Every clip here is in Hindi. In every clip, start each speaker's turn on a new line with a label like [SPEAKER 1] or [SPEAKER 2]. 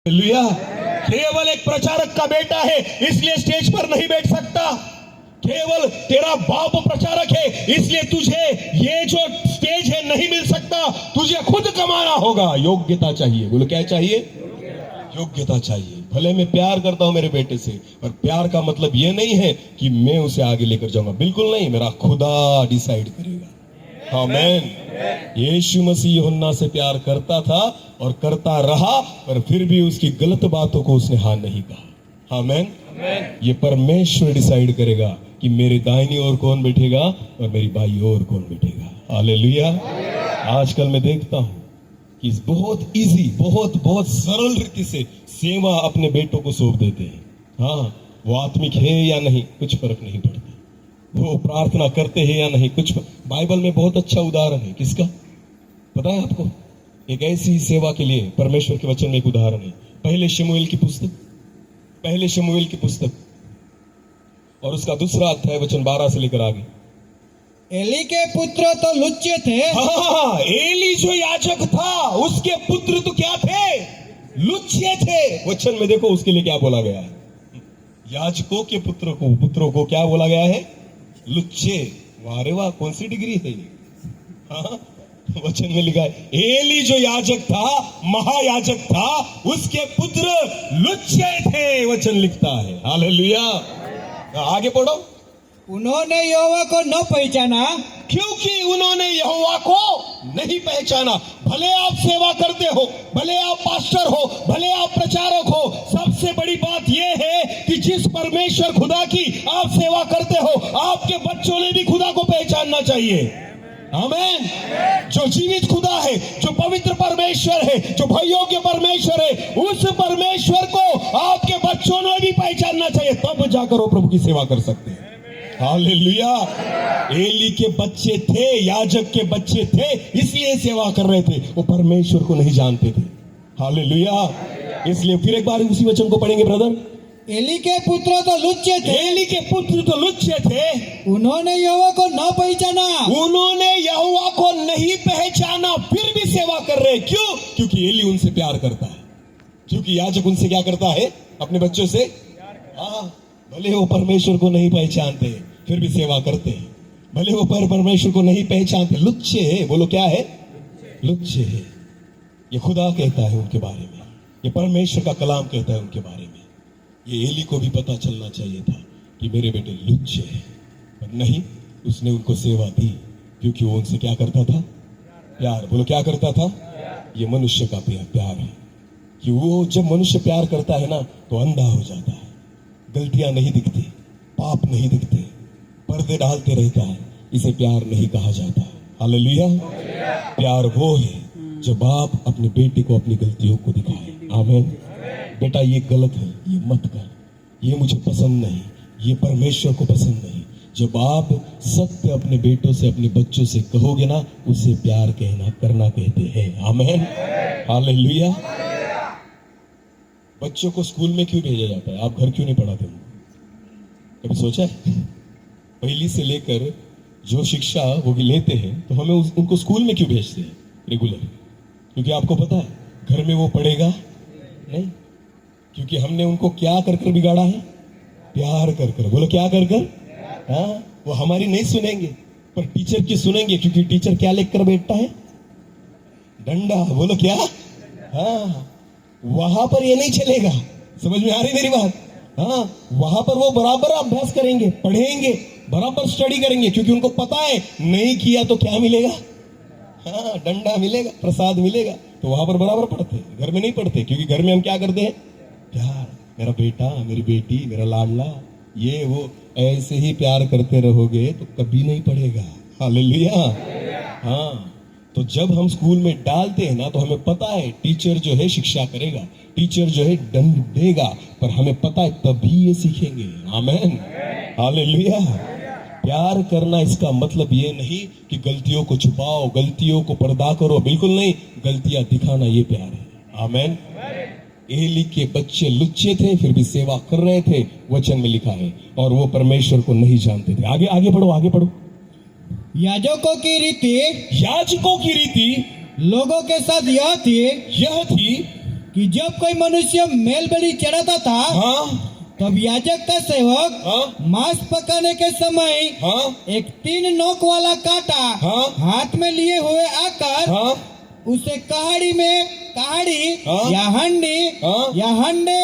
[SPEAKER 1] हालेलुया। केवल एक प्रचारक का बेटा है इसलिए स्टेज पर नहीं बैठ सकता। केवल तेरा बाप प्रचारक है इसलिए तुझे ये जो स्टेज है नहीं मिल सकता। तुझे खुद कमाना होगा। योग्यता चाहिए। बोलो क्या चाहिए? योग्यता चाहिए। भले मैं प्यार करता हूं मेरे बेटे से, पर प्यार का मतलब ये नहीं है कि मैं उसे आगे लेकर जाऊंगा। बिल्कुल नहीं। मेरा खुदा डिसाइड करेगा। आमीन। यीशु मसीह यूहन्ना से प्यार करता था और करता रहा, पर फिर भी उसकी गलत बातों को उसने हाँ नहीं कहा। आमीन। ये परमेश्वर डिसाइड करेगा कि मेरे दाहिनी ओर कौन बैठेगा और मेरी बाई ओर कौन बैठेगा। हालेलुया। आजकल मैं देखता हूं कि बहुत इजी, बहुत सरल रीति से सेवा अपने बेटों को सौंप देते हैं। हाँ, वो आत्मिक है या नहीं कुछ फर्क नहीं पड़ता। वो प्रार्थना करते हैं या नहीं कुछ। बाइबल में बहुत अच्छा उदाहरण है। किसका पता है आपको? एक ऐसी सेवा के लिए परमेश्वर के वचन में एक उदाहरण है। पहले शमूएल की पुस्तक और उसका दूसरा अध्याय वचन 12 से लेकर आगे।
[SPEAKER 2] एली के पुत्र तो लुच्चे थे।
[SPEAKER 1] हाँ, एली जो याजक था उसके पुत्र तो क्या थे? लुच्चे थे। वचन में देखो उसके लिए क्या बोला गया है। याजकों के पुत्रों को क्या बोला गया है? लुच्चे। वारे वाह, कौन सी डिग्री है ये? हाँ, वचन में लिखा है एली जो याजक था, महायाजक था, उसके पुत्र लुच्चे थे। वचन लिखता है। हालेलुया। आगे पढ़ो।
[SPEAKER 2] उन्होंने यहोवा को न पहचाना।
[SPEAKER 1] क्योंकि उन्होंने यहोवा को नहीं पहचाना। भले आप सेवा करते हो, भले आप पास्टर हो, भले आप प्रचारक हो, सबसे बड़ी बात यह है कि जिस परमेश्वर खुदा की आप सेवा करते हो, आपके बच्चों ने भी खुदा को पहचानना चाहिए। आमीन। जो जीवित खुदा है, जो पवित्र परमेश्वर है, जो भययोग्य परमेश्वर है, उस परमेश्वर को आपके बच्चों ने भी पहचानना चाहिए। तब जाकर वो प्रभु की सेवा कर सकते हैं। हालेलुया। एली के बच्चे थे, याजक के बच्चे थे, इसलिए सेवा कर रहे थे। वो परमेश्वर को नहीं जानते थे। हालेलुया। इसलिए फिर एक बार उसी वचन को पढ़ेंगे ब्रदर।
[SPEAKER 2] एली के पुत्र तो लुच्चे थे।
[SPEAKER 1] एली के पुत्र तो लुच्चे थे।
[SPEAKER 2] उन्होंने यहोवा को न पहचाना।
[SPEAKER 1] उन्होंने यहोवा को नहीं पहचाना, फिर भी सेवा कर रहे। क्यों? क्योंकि एली उनसे प्यार करता है। क्योंकि याजक उनसे क्या करता है? अपने बच्चों से। हाँ, भले वो परमेश्वर को नहीं पहचानते फिर भी सेवा करते हैं। भले वो परमेश्वर को नहीं पहचानते, लुच्चे है। बोलो क्या है? लुच्चे है। ये खुदा कहता है उनके बारे में, ये परमेश्वर का कलाम कहता है उनके बारे में। ये एली को भी पता चलना चाहिए था कि मेरे बेटे लुच्चे हैं, पर नहीं, उसने उनको सेवा दी क्योंकि वो उनसे क्या करता था? प्यार। बोलो क्या करता था? ये मनुष्य का प्यार है कि वो जब मनुष्य प्यार करता है ना तो अंधा हो जाता है। गलतियां नहीं दिखती, पाप नहीं दिखते, पर्दे डालते रहता है। इसे प्यार नहीं कहा जाता। हालेलुया। प्यार वो है जब बाप अपने बेटे को अपनी गलतियों को दिखाए। आमीन। बेटा ये गलत है, ये मत कर, ये मुझे पसंद नहीं, ये परमेश्वर को पसंद नहीं। जब आप सत्य अपने बेटों से, अपने बच्चों से कहोगे ना, उसे प्यार करना कहते हैं। आमीन। हालेलुया। बच्चों को स्कूल में क्यों भेजा जाता है? आप घर क्यों नहीं पढ़ाते? कभी सोचा है? पहली से लेकर जो शिक्षा वो भी लेते हैं तो हमें उनको स्कूल में क्यों भेजते हैं रेगुलर? क्योंकि आपको पता है घर में वो पढ़ेगा नहीं। क्योंकि हमने उनको क्या कर कर बिगाड़ा है? प्यार कर कर। बोलो क्या कर कर? हाँ, वो हमारी नहीं सुनेंगे पर टीचर की सुनेंगे। क्योंकि टीचर क्या लेकर बैठता है? डंडा। बोलो क्या? हाँ, वहां पर ये नहीं चलेगा। समझ में आ रही मेरी बात? हाँ, वहां पर वो बराबर अभ्यास करेंगे, पढ़ेंगे, बराबर स्टडी करेंगे। क्योंकि उनको पता है नहीं किया तो क्या मिलेगा? हाँ, डंडा मिलेगा, प्रसाद मिलेगा। तो वहां पर बराबर पढ़ते हैं, घर में नहीं पढ़ते। क्योंकि घर में हम क्या करते हैं? प्यार। मेरा बेटा, मेरी बेटी, मेरा लाडला, ये वो। ऐसे ही प्यार करते रहोगे तो कभी नहीं पढ़ेगा। हालेलुया। हाँ, तो जब हम स्कूल में डालते हैं ना तो हमें पता है टीचर जो है शिक्षा करेगा, टीचर जो है दंड देगा, पर हमें पता है तभी ये सीखेंगे। आमीन। हालेलुया। प्यार करना इसका मतलब ये नहीं कि गलतियों को छुपाओ, गलतियों को पर्दा करो। बिल्कुल नहीं। गलतियां दिखाना ये प्यार है। आमीन। एली के बच्चे लुच्चे थे फिर भी सेवा कर रहे थे, वचन में लिखा है, और वो परमेश्वर को नहीं जानते थे। आगे पढ़ो, आगे पढ़ो।
[SPEAKER 2] याजकों की रीति
[SPEAKER 1] लोगों के साथ
[SPEAKER 2] लोगों के साथ यह थी कि जब कोई मनुष्य मेल बलि चढ़ाता था
[SPEAKER 1] हाँ
[SPEAKER 2] तब याजक का सेवक
[SPEAKER 1] हाँ
[SPEAKER 2] मांस पकाने के समय
[SPEAKER 1] हाँ
[SPEAKER 2] एक 3 नोक वाला कांटा
[SPEAKER 1] हाँ
[SPEAKER 2] हाथ में लिए हुए आकर
[SPEAKER 1] हाँ
[SPEAKER 2] उसे कहाड़ी
[SPEAKER 1] हाँ।
[SPEAKER 2] या हंडी
[SPEAKER 1] हाँ।
[SPEAKER 2] या हंडे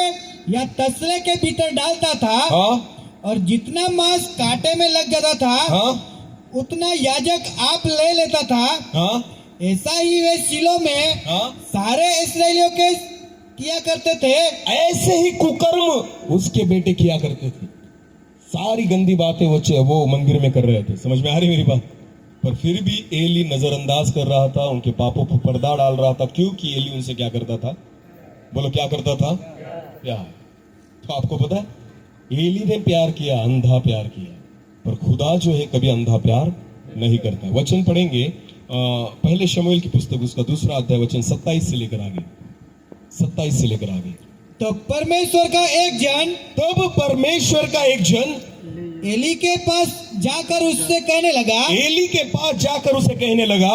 [SPEAKER 2] या तसले के भीतर डालता था
[SPEAKER 1] हाँ
[SPEAKER 2] और जितना मांस कांटे में लग जाता था
[SPEAKER 1] हाँ
[SPEAKER 2] उतना याजक आप ले लेता था।
[SPEAKER 1] हाँ
[SPEAKER 2] ऐसा ही वे शिलो में
[SPEAKER 1] हाँ
[SPEAKER 2] सारे इस्राएलियों के किया करते थे।
[SPEAKER 1] ऐसे ही कुकर्म उसके बेटे किया करते थे। सारी गंदी बातें वो मंदिर में कर रहे थे। समझ में आ रही मेरी बात? पर फिर भी एली नजरअंदाज कर रहा था, उनके पापों पर पर्दा डाल रहा था। क्योंकि एली उनसे क्या करता था? बोलो क्या करता था? प्यार। तो आपको पता है एली ने प्यार किया, अंधा प्यार किया, पर खुदा जो है कभी अंधा प्यार नहीं करता। वचन पढ़ेंगे पहले शमूएल की पुस्तक उसका 2 अध्याय वचन 27 से लेकर आगे। 27 से लेकर आगे।
[SPEAKER 2] तो परमेश्वर का एक जन
[SPEAKER 1] तब परमेश्वर का एक जन
[SPEAKER 2] एली के पास जाकर उससे कहने लगा,
[SPEAKER 1] एली के पास जाकर उसे कहने लगा,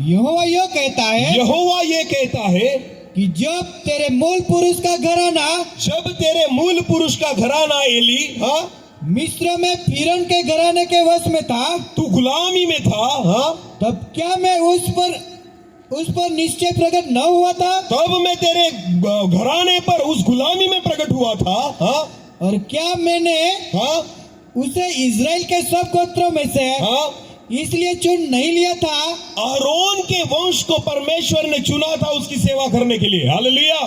[SPEAKER 2] यहोवा यो कहता है
[SPEAKER 1] यहोवा ये कहता है
[SPEAKER 2] कि जब तेरे मूल पुरुष का घराना
[SPEAKER 1] जब तेरे मूल पुरुष का घराना एली हाँ
[SPEAKER 2] मिस्र में फिरौन के घराने के वश में था,
[SPEAKER 1] तू गुलामी में था हाँ
[SPEAKER 2] तब क्या मैं उस पर निश्चय प्रकट न हुआ था?
[SPEAKER 1] तब मैं तेरे घराने पर उस गुलामी में प्रकट हुआ था हाँ
[SPEAKER 2] और क्या मैंने
[SPEAKER 1] हाँ
[SPEAKER 2] उसे इज़राइल के सब गोत्रों में से
[SPEAKER 1] हाँ
[SPEAKER 2] इसलिए चुन नहीं लिया था?
[SPEAKER 1] आरोन के वंश को परमेश्वर ने चुना था उसकी सेवा करने के लिए। हालेलुया।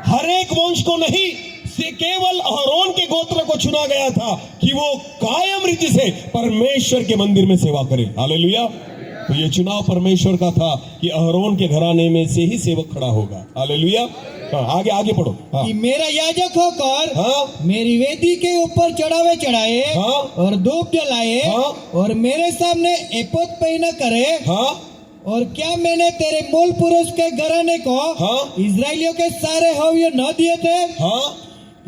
[SPEAKER 1] हर एक वंश को नहीं, से केवल आरोन के गोत्र को चुना गया था कि वो कायम रीति से परमेश्वर के मंदिर में सेवा करे। हालेलुया। तो ये चुनाव परमेश्वर का था कि आरोन के घराने में से ही सेवक खड़ा होगा। हालेलुया। हाँ, आगे पढ़ो। हाँ
[SPEAKER 2] कि मेरा याजक होकर
[SPEAKER 1] हाँ
[SPEAKER 2] मेरी वेदी के ऊपर चढ़ावे चढ़ाए
[SPEAKER 1] हाँ
[SPEAKER 2] और धूप जलाए
[SPEAKER 1] हाँ
[SPEAKER 2] और मेरे सामने एपोद पहना करे।
[SPEAKER 1] हाँ
[SPEAKER 2] और क्या मैंने तेरे मूल पुरुष के घराने को
[SPEAKER 1] हाँ
[SPEAKER 2] इस्राएलियों के सारे हव्य न दिए थे?
[SPEAKER 1] हाँ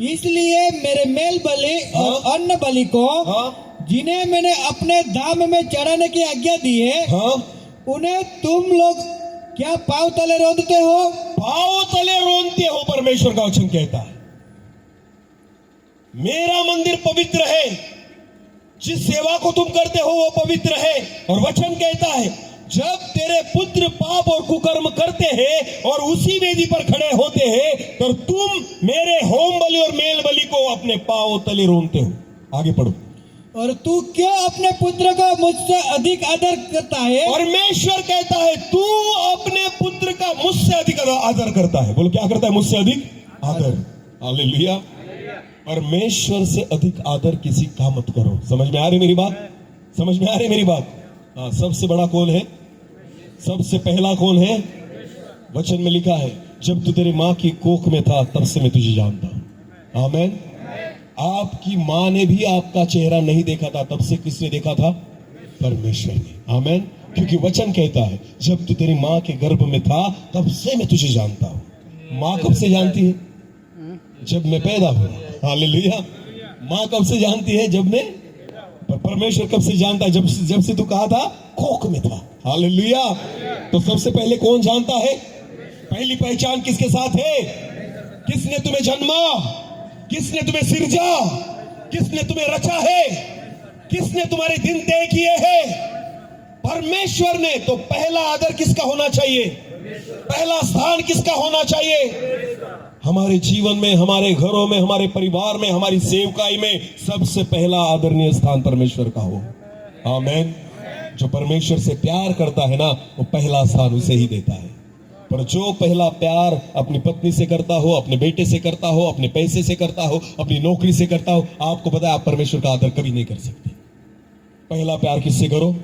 [SPEAKER 2] इसलिए मेरे मेल बलि और अन्न बलि को
[SPEAKER 1] हाँ
[SPEAKER 2] जिन्हें मैंने अपने धाम में चढ़ाने की आज्ञा दी है
[SPEAKER 1] हाँ
[SPEAKER 2] उन्हें तुम लोग क्या पांव तले रोंदते हो?
[SPEAKER 1] पांव तले रोनते हो। परमेश्वर का वचन कहता है मेरा मंदिर पवित्र है, जिस सेवा को तुम करते हो वो पवित्र है। और वचन कहता है जब तेरे पुत्र पाप और कुकर्म करते हैं और उसी वेदी पर खड़े होते हैं तो तुम मेरे होम बलि और मेल बलि को अपने पांव तले रोनते हो। आगे पढ़ो।
[SPEAKER 2] और तू क्यों अपने पुत्र को मुझसे अधिक आदर करता है?
[SPEAKER 1] परमेश्वर कहता है तू अपने पुत्र का मुझसे अधिक आदर करता है। बोलो क्या करता है? मुझसे अधिक आदर। हालेलुया। परमेश्वर से अधिक आदर किसी का मत करो। समझ में आ रही मेरी बात? समझ में आ रही मेरी बात? हाँ। सबसे बड़ा कौन है? सबसे पहला कौन है? वचन में लिखा है जब तू तेरी माँ की कोख में था तब से मैं तुझे जानता हूं। आमीन। आपकी माँ ने भी आपका चेहरा नहीं देखा था, तब से किसने देखा था? परमेश्वर ने। आमीन। क्योंकि वचन कहता है जब तू तेरी माँ के गर्भ में था तब से मैं तुझे जानता हूं। माँ कब से जानती है? जब मैं पैदा हुआ। हालेलुया। माँ कब से जानती है? जब मैं। पर परमेश्वर कब से जानता है? जब से तू कहा था कोख में था। हालेलुया। तो सबसे पहले कौन जानता है? पहली पहचान किसके साथ है? किसने तुम्हें जन्मा? किसने तुम्हें सिरजा? किसने तुम्हें रचा है? किसने तुम्हारे दिन तय किए हैं? परमेश्वर ने। तो पहला आदर किसका होना चाहिए? पहला स्थान किसका होना चाहिए? हमारे जीवन में, हमारे घरों में, हमारे परिवार में, हमारी सेवकाई में सबसे पहला आदरणीय स्थान परमेश्वर का हो। आमीन। जो परमेश्वर से प्यार करता है ना वो पहला स्थान उसे ही देता है। पर जो पहला प्यार अपनी पत्नी से करता हो, अपने बेटे से करता हो, अपने पैसे से करता हो, अपनी नौकरी से करता हो, आपको पता है आप परमेश्वर का आदर कभी नहीं कर सकते। पहला प्यार किससे करो?